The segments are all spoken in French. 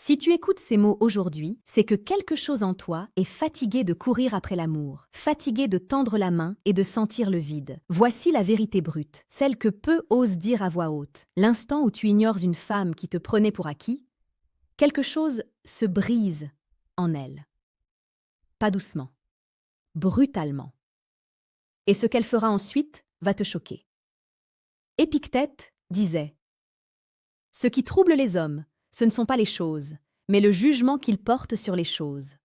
Si tu écoutes ces mots aujourd'hui, c'est que quelque chose en toi est fatigué de courir après l'amour, fatigué de tendre la main et de sentir le vide. Voici la vérité brute, celle que peu osent dire à voix haute. L'instant où tu ignores une femme qui te prenait pour acquis, quelque chose se brise en elle. Pas doucement, brutalement. Et ce qu'elle fera ensuite va te choquer. Épictète disait « Ce qui trouble les hommes, ce ne sont pas les choses, mais le jugement qu'ils portent sur les choses. »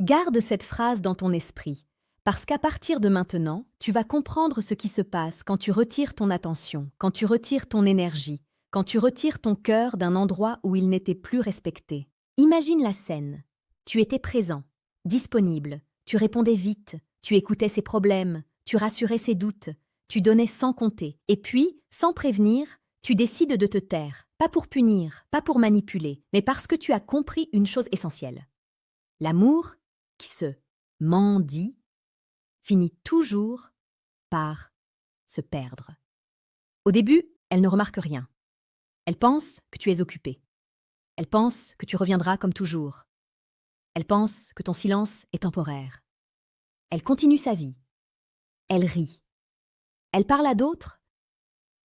Garde cette phrase dans ton esprit, parce qu'à partir de maintenant, tu vas comprendre ce qui se passe quand tu retires ton attention, quand tu retires ton énergie, quand tu retires ton cœur d'un endroit où il n'était plus respecté. Imagine la scène. Tu étais présent, disponible, tu répondais vite, tu écoutais ses problèmes, tu rassurais ses doutes, tu donnais sans compter. Et puis, sans prévenir, tu décides de te taire, pas pour punir, pas pour manipuler, mais parce que tu as compris une chose essentielle. L'amour, qui se mendie, finit toujours par se perdre. Au début, elle ne remarque rien. Elle pense que tu es occupé. Elle pense que tu reviendras comme toujours. Elle pense que ton silence est temporaire. Elle continue sa vie. Elle rit. Elle parle à d'autres.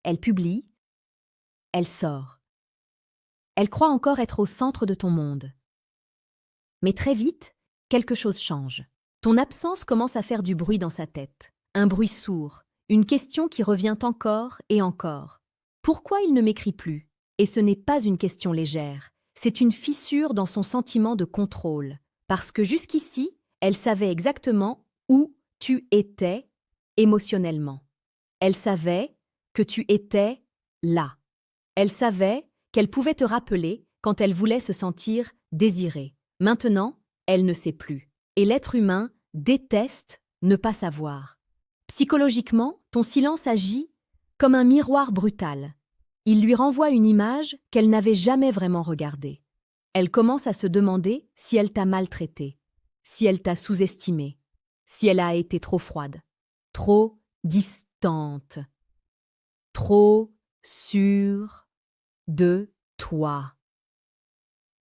Elle publie. Elle sort. Elle croit encore être au centre de ton monde. Mais très vite, quelque chose change. Ton absence commence à faire du bruit dans sa tête. Un bruit sourd, une question qui revient encore et encore. Pourquoi il ne m'écrit plus? Et ce n'est pas une question légère. C'est une fissure dans son sentiment de contrôle. Parce que jusqu'ici, elle savait exactement où tu étais émotionnellement. Elle savait que tu étais là. Elle savait qu'elle pouvait te rappeler quand elle voulait se sentir désirée. Maintenant, elle ne sait plus. Et l'être humain déteste ne pas savoir. Psychologiquement, ton silence agit comme un miroir brutal. Il lui renvoie une image qu'elle n'avait jamais vraiment regardée. Elle commence à se demander si elle t'a maltraité, si elle t'a sous-estimé, si elle a été trop froide, trop distante, trop sûre de toi.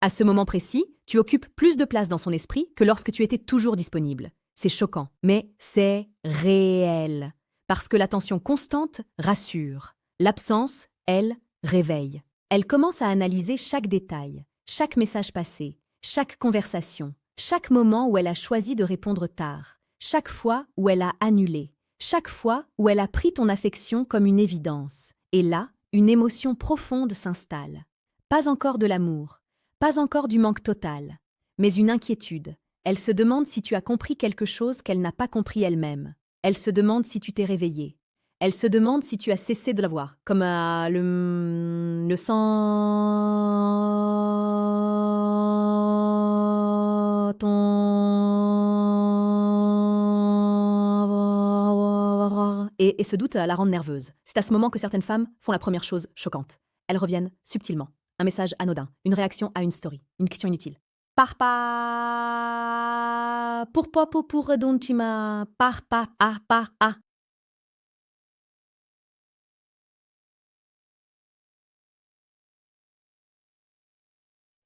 À ce moment précis, tu occupes plus de place dans son esprit que lorsque tu étais toujours disponible. C'est choquant, mais c'est réel. Parce que l'attention constante rassure. L'absence, elle, réveille. Elle commence à analyser chaque détail, chaque message passé, chaque conversation, chaque moment où elle a choisi de répondre tard, chaque fois où elle a annulé, chaque fois où elle a pris ton affection comme une évidence. Et là, une émotion profonde s'installe. Pas encore de l'amour, pas encore du manque total, mais une inquiétude. Elle se demande si tu as compris quelque chose qu'elle n'a pas compris elle-même. Elle se demande si tu t'es réveillé. Elle se demande si tu as cessé de la voir, comme le sang et ce doute la rend nerveuse. C'est à ce moment que certaines femmes font la première chose choquante. Elles reviennent subtilement. Un message anodin, une réaction à une story, une question inutile. Parpa pour popo pour redontima parpa ah pa ah.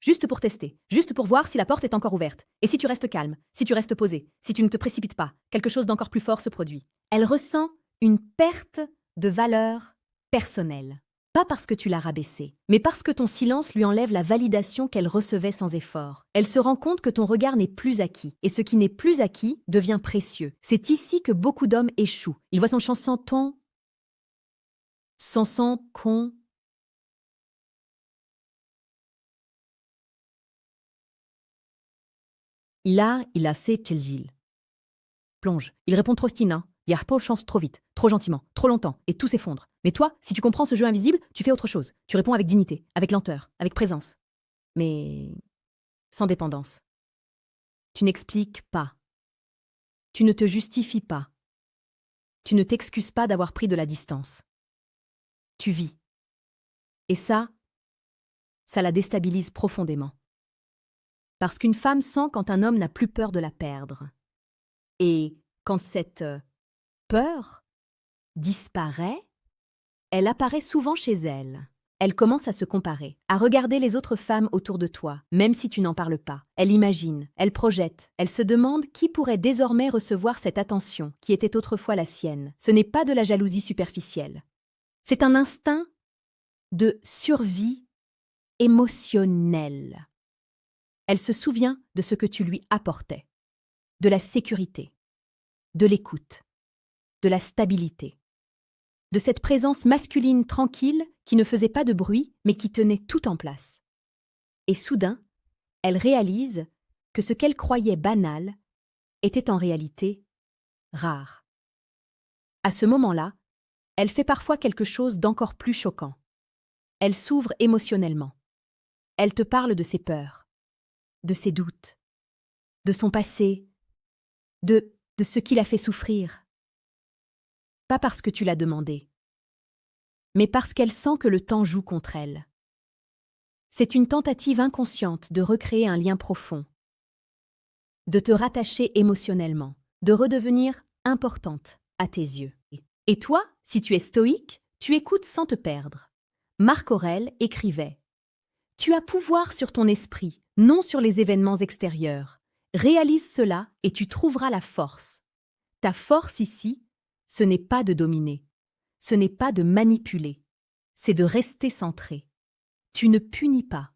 Juste pour tester, juste pour voir si la porte est encore ouverte. Et si tu restes calme, si tu restes posé, si tu ne te précipites pas, quelque chose d'encore plus fort se produit. Elle ressent une perte de valeur personnelle. Pas parce que tu l'as rabaissée, mais parce que ton silence lui enlève la validation qu'elle recevait sans effort. Elle se rend compte que ton regard n'est plus acquis, et ce qui n'est plus acquis devient précieux. C'est ici que beaucoup d'hommes échouent. Ils voient son chanson con. Il a assez Chelsea. Plonge. Il répond trop stina. Il y a pas de chance trop vite, trop gentiment, trop longtemps, et tout s'effondre. Mais toi, si tu comprends ce jeu invisible, tu fais autre chose. Tu réponds avec dignité, avec lenteur, avec présence. Mais sans dépendance. Tu n'expliques pas. Tu ne te justifies pas. Tu ne t'excuses pas d'avoir pris de la distance. Tu vis. Et ça la déstabilise profondément. Parce qu'une femme sent quand un homme n'a plus peur de la perdre. Et quand cette peur disparaît, elle apparaît souvent chez elle. elle commence à se comparer, à regarder les autres femmes autour de toi, même si tu n'en parles pas. Elle imagine, elle projette, elle se demande qui pourrait désormais recevoir cette attention qui était autrefois la sienne. Ce n'est pas de la jalousie superficielle. C'est un instinct de survie émotionnelle. Elle se souvient de ce que tu lui apportais, de la sécurité, de l'écoute, de la stabilité, de cette présence masculine tranquille qui ne faisait pas de bruit mais qui tenait tout en place. Et soudain, elle réalise que ce qu'elle croyait banal était en réalité rare. À ce moment-là, elle fait parfois quelque chose d'encore plus choquant. Elle s'ouvre émotionnellement. Elle te parle de ses peurs, de ses doutes, de son passé, de ce qui l'a fait souffrir. Pas parce que tu l'as demandé, mais parce qu'elle sent que le temps joue contre elle. C'est une tentative inconsciente de recréer un lien profond, de te rattacher émotionnellement, de redevenir importante à tes yeux. Et toi, si tu es stoïque, tu écoutes sans te perdre. Marc Aurèle écrivait « Tu as pouvoir sur ton esprit, non sur les événements extérieurs. Réalise cela et tu trouveras la force. Ta force ici, ce n'est pas de dominer, ce n'est pas de manipuler, c'est de rester centré. Tu ne punis pas,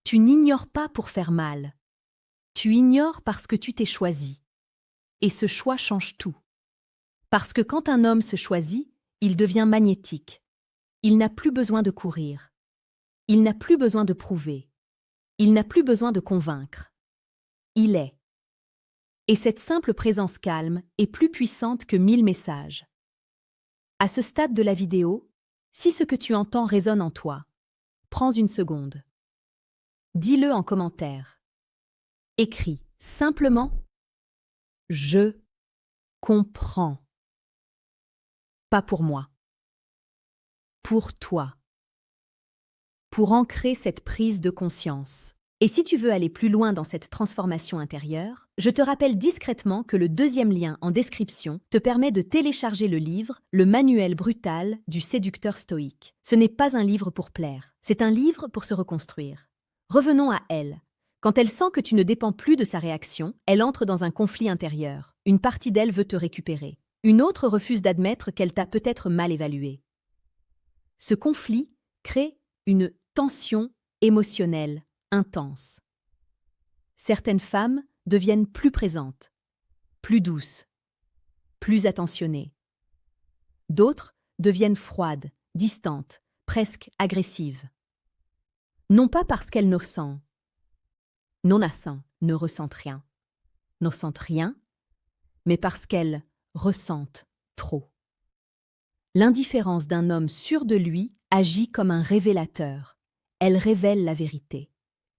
tu n'ignores pas pour faire mal. Tu ignores parce que tu t'es choisi. Et ce choix change tout. Parce que quand un homme se choisit, il devient magnétique. Il n'a plus besoin de courir. Il n'a plus besoin de prouver. Il n'a plus besoin de convaincre. Il est. Et cette simple présence calme est plus puissante que 1000 messages. À ce stade de la vidéo, si ce que tu entends résonne en toi, prends une seconde. Dis-le en commentaire. Écris simplement « Je comprends ». Pas pour moi. Pour toi. Pour ancrer cette prise de conscience. Et si tu veux aller plus loin dans cette transformation intérieure, je te rappelle discrètement que le deuxième lien en description te permet de télécharger le livre « Le manuel brutal du séducteur stoïque ». Ce n'est pas un livre pour plaire, c'est un livre pour se reconstruire. Revenons à elle. Quand elle sent que tu ne dépends plus de sa réaction, elle entre dans un conflit intérieur. Une partie d'elle veut te récupérer. Une autre refuse d'admettre qu'elle t'a peut-être mal évalué. Ce conflit crée une tension émotionnelle intense. Certaines femmes deviennent plus présentes, plus douces, plus attentionnées. D'autres deviennent froides, distantes, presque agressives. Non pas parce qu'elles ne ressentent rien, mais parce qu'elles ressentent trop. L'indifférence d'un homme sûr de lui agit comme un révélateur. Elle révèle la vérité.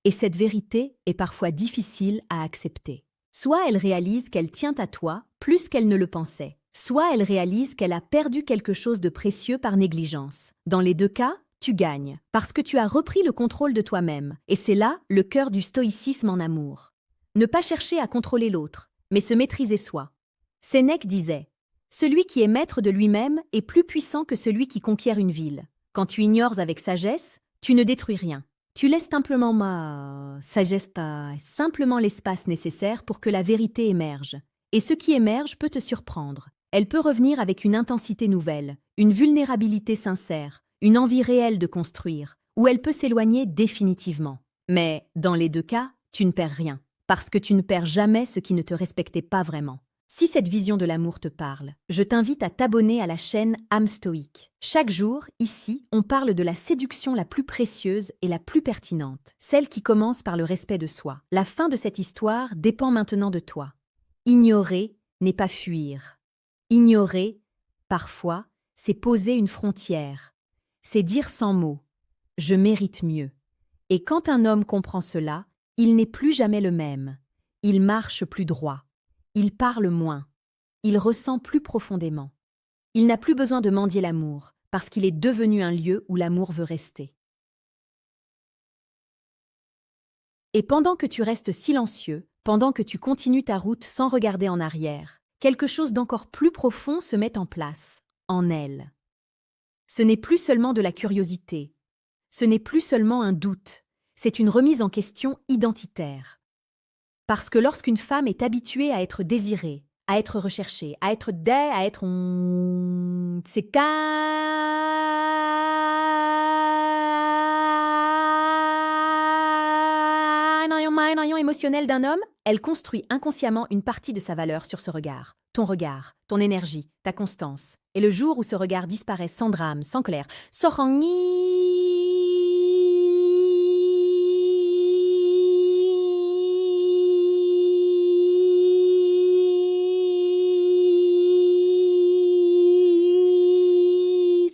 Et cette vérité est parfois difficile à accepter. Soit elle réalise qu'elle tient à toi plus qu'elle ne le pensait, soit elle réalise qu'elle a perdu quelque chose de précieux par négligence. Dans les deux cas, tu gagnes, parce que tu as repris le contrôle de toi-même. Et c'est là le cœur du stoïcisme en amour. Ne pas chercher à contrôler l'autre, mais se maîtriser soi. Sénèque disait « Celui qui est maître de lui-même est plus puissant que celui qui conquiert une ville. Quand tu ignores avec sagesse, tu ne détruis rien. Tu laisses simplement simplement l'espace nécessaire pour que la vérité émerge. Et ce qui émerge peut te surprendre. Elle peut revenir avec une intensité nouvelle, une vulnérabilité sincère, une envie réelle de construire, ou elle peut s'éloigner définitivement. Mais, dans les deux cas, tu ne perds rien, parce que tu ne perds jamais ce qui ne te respectait pas vraiment. Si cette vision de l'amour te parle, je t'invite à t'abonner à la chaîne Âme Stoïque. Chaque jour, ici, on parle de la séduction la plus précieuse et la plus pertinente, celle qui commence par le respect de soi. La fin de cette histoire dépend maintenant de toi. Ignorer n'est pas fuir. Ignorer, parfois, c'est poser une frontière. C'est dire sans mots « je mérite mieux ». Et quand un homme comprend cela, il n'est plus jamais le même. Il marche plus droit. Il parle moins. Il ressent plus profondément. Il n'a plus besoin de mendier l'amour, parce qu'il est devenu un lieu où l'amour veut rester. Et pendant que tu restes silencieux, pendant que tu continues ta route sans regarder en arrière, quelque chose d'encore plus profond se met en place, en elle. Ce n'est plus seulement de la curiosité, Ce n'est plus seulement un doute, c'est une remise en question identitaire. Parce que lorsqu'une femme est habituée à être désirée, à être recherchée, à être à être c'est émotionnel d'un homme, elle construit inconsciemment une partie de sa valeur sur ce regard. Ton regard, ton énergie, ta constance. Et le jour où ce regard disparaît sans drame, sans colère,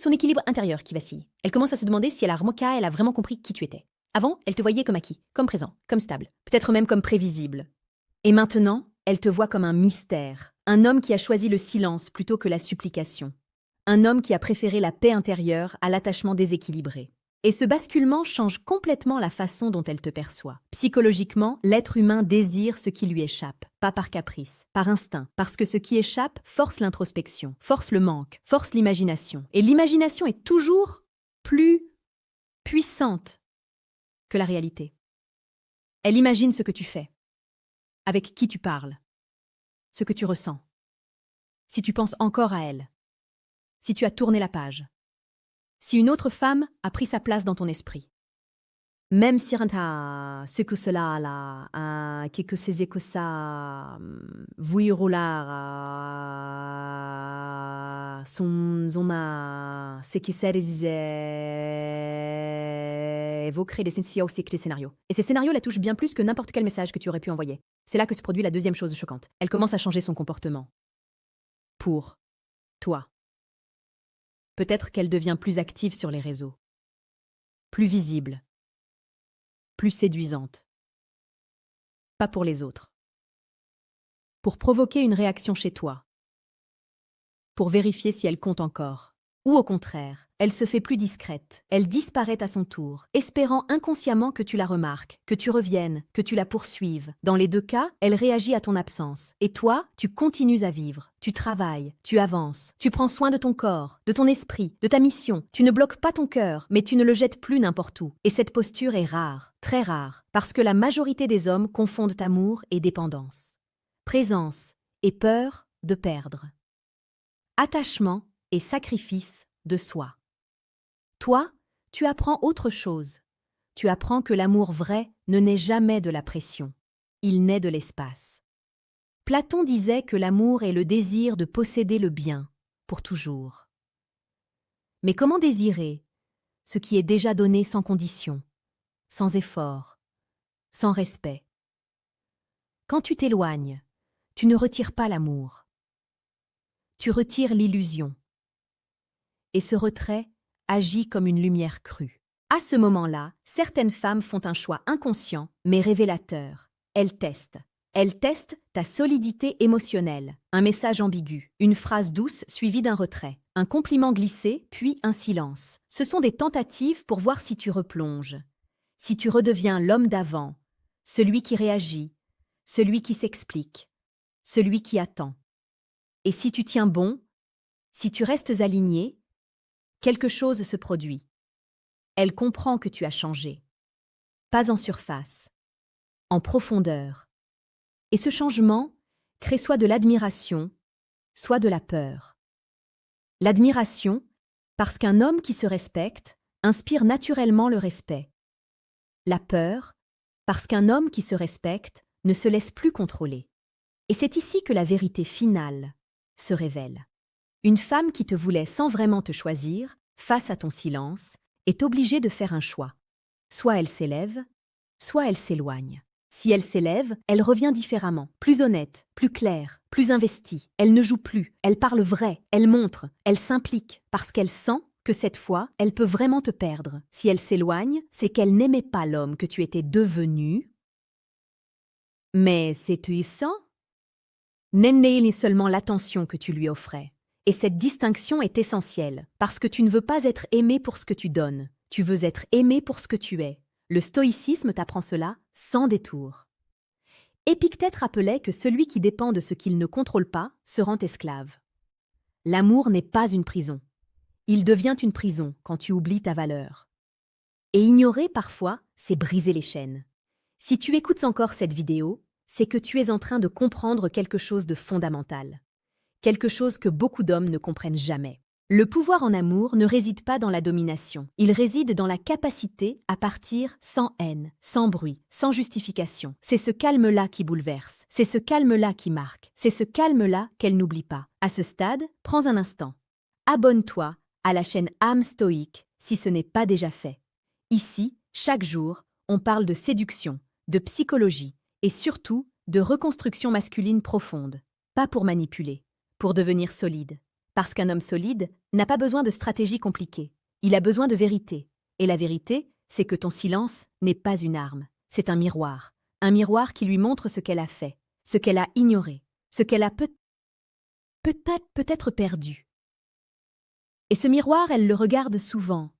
son équilibre intérieur qui vacille. Elle commence à se demander si elle a vraiment compris qui tu étais. Avant, elle te voyait comme acquis, comme présent, comme stable, peut-être même comme prévisible. Et maintenant, elle te voit comme un mystère, un homme qui a choisi le silence plutôt que la supplication, un homme qui a préféré la paix intérieure à l'attachement déséquilibré. Et ce basculement change complètement la façon dont elle te perçoit. Psychologiquement, l'être humain désire ce qui lui échappe, pas par caprice, par instinct, parce que ce qui échappe force l'introspection, force le manque, force l'imagination. Et l'imagination est toujours plus puissante que la réalité. Elle imagine ce que tu fais, avec qui tu parles, ce que tu ressens, si tu penses encore à elle, si tu as tourné la page, si une autre femme a pris sa place dans ton esprit. Même si ce que cela là, que c'est que ça, vui roular, zoma, c'est qui c'est évoquer des scénarios. Et ces scénarios la touchent bien plus que n'importe quel message que tu aurais pu envoyer. C'est là que se produit la deuxième chose choquante. Elle commence à changer son comportement. Pour toi. Peut-être qu'elle devient plus active sur les réseaux, plus visible, plus séduisante. Pas pour les autres. Pour provoquer une réaction chez toi. Pour vérifier si elle compte encore. Ou au contraire, elle se fait plus discrète, elle disparaît à son tour, espérant inconsciemment que tu la remarques, que tu reviennes, que tu la poursuives. Dans les deux cas, elle réagit à ton absence. Et toi, tu continues à vivre, tu travailles, tu avances, tu prends soin de ton corps, de ton esprit, de ta mission. Tu ne bloques pas ton cœur, mais tu ne le jettes plus n'importe où. Et cette posture est rare, très rare, parce que la majorité des hommes confondent amour et dépendance. Présence et peur de perdre. Attachement et sacrifice de soi. Toi, tu apprends autre chose. Tu apprends que l'amour vrai ne naît jamais de la pression. Il naît de l'espace. Platon disait que l'amour est le désir de posséder le bien, pour toujours. Mais comment désirer ce qui est déjà donné sans condition, sans effort, sans respect? Quand tu t'éloignes, tu ne retires pas l'amour. Tu retires l'illusion. Et ce retrait agit comme une lumière crue. À ce moment-là, certaines femmes font un choix inconscient, mais révélateur. Elles testent. Elles testent ta solidité émotionnelle, un message ambigu, une phrase douce suivie d'un retrait, un compliment glissé, puis un silence. Ce sont des tentatives pour voir si tu replonges, si tu redeviens l'homme d'avant, celui qui réagit, celui qui s'explique, celui qui attend. Et si tu tiens bon, si tu restes aligné, quelque chose se produit. Elle comprend que tu as changé. Pas en surface, en profondeur. Et ce changement crée soit de l'admiration, soit de la peur. L'admiration, parce qu'un homme qui se respecte inspire naturellement le respect. La peur, parce qu'un homme qui se respecte ne se laisse plus contrôler. Et c'est ici que la vérité finale se révèle. Une femme qui te voulait sans vraiment te choisir, face à ton silence, est obligée de faire un choix. Soit elle s'élève, soit elle s'éloigne. Si elle s'élève, elle revient différemment, plus honnête, plus claire, plus investie. Elle ne joue plus, elle parle vrai, elle montre, elle s'implique, parce qu'elle sent que cette fois, elle peut vraiment te perdre. Si elle s'éloigne, c'est qu'elle n'aimait pas l'homme que tu étais devenu. Mais c'est puissant. N'est seulement l'attention que tu lui offrais. Et cette distinction est essentielle, parce que tu ne veux pas être aimé pour ce que tu donnes, tu veux être aimé pour ce que tu es. Le stoïcisme t'apprend cela sans détour. Épictète rappelait que celui qui dépend de ce qu'il ne contrôle pas se rend esclave. L'amour n'est pas une prison. Il devient une prison quand tu oublies ta valeur. Et ignorer, parfois, c'est briser les chaînes. Si tu écoutes encore cette vidéo, c'est que tu es en train de comprendre quelque chose de fondamental. Quelque chose que beaucoup d'hommes ne comprennent jamais. Le pouvoir en amour ne réside pas dans la domination. Il réside dans la capacité à partir sans haine, sans bruit, sans justification. C'est ce calme-là qui bouleverse. C'est ce calme-là qui marque. C'est ce calme-là qu'elle n'oublie pas. À ce stade, prends un instant. Abonne-toi à la chaîne Âme Stoïque si ce n'est pas déjà fait. Ici, chaque jour, on parle de séduction, de psychologie et surtout de reconstruction masculine profonde. Pas pour manipuler, pour devenir solide. Parce qu'un homme solide n'a pas besoin de stratégie compliquée. Il a besoin de vérité. Et la vérité, c'est que ton silence n'est pas une arme. C'est un miroir. Un miroir qui lui montre ce qu'elle a fait, ce qu'elle a ignoré, ce qu'elle a peut-être perdu. Et ce miroir, elle le regarde souvent,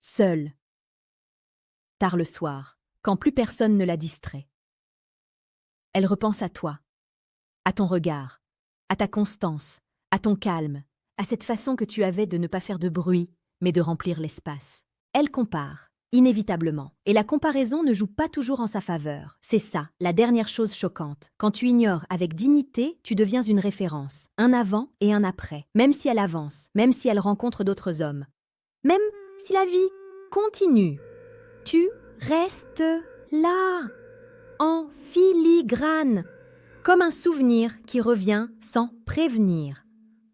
seule, tard le soir, quand plus personne ne la distrait. Elle repense à toi, à ton regard, à ta constance, à ton calme, à cette façon que tu avais de ne pas faire de bruit, mais de remplir l'espace. Elle compare, inévitablement, et la comparaison ne joue pas toujours en sa faveur. C'est ça, la dernière chose choquante. Quand tu ignores avec dignité, tu deviens une référence, un avant et un après, même si elle avance, même si elle rencontre d'autres hommes. Même si la vie continue, tu restes là, en filigrane, comme un souvenir qui revient sans prévenir.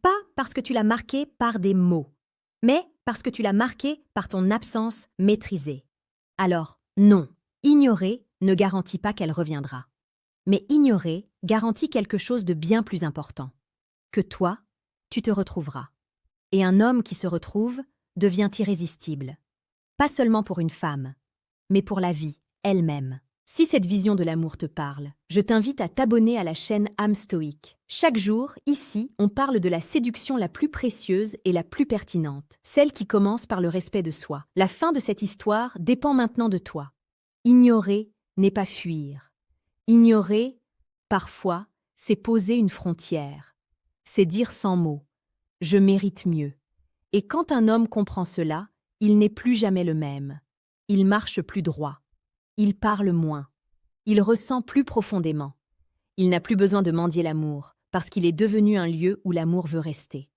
Pas parce que tu l'as marqué par des mots, mais parce que tu l'as marqué par ton absence maîtrisée. Alors, non, ignorer ne garantit pas qu'elle reviendra. Mais ignorer garantit quelque chose de bien plus important. Que toi, tu te retrouveras. Et un homme qui se retrouve devient irrésistible. Pas seulement pour une femme, mais pour la vie elle-même. Si cette vision de l'amour te parle, je t'invite à t'abonner à la chaîne Âme Stoïque. Chaque jour, ici, on parle de la séduction la plus précieuse et la plus pertinente, celle qui commence par le respect de soi. La fin de cette histoire dépend maintenant de toi. Ignorer n'est pas fuir. Ignorer, parfois, c'est poser une frontière. C'est dire sans mots « je mérite mieux ». Et quand un homme comprend cela, il n'est plus jamais le même. Il marche plus droit. Il parle moins. Il ressent plus profondément. Il n'a plus besoin de mendier l'amour, parce qu'il est devenu un lieu où l'amour veut rester.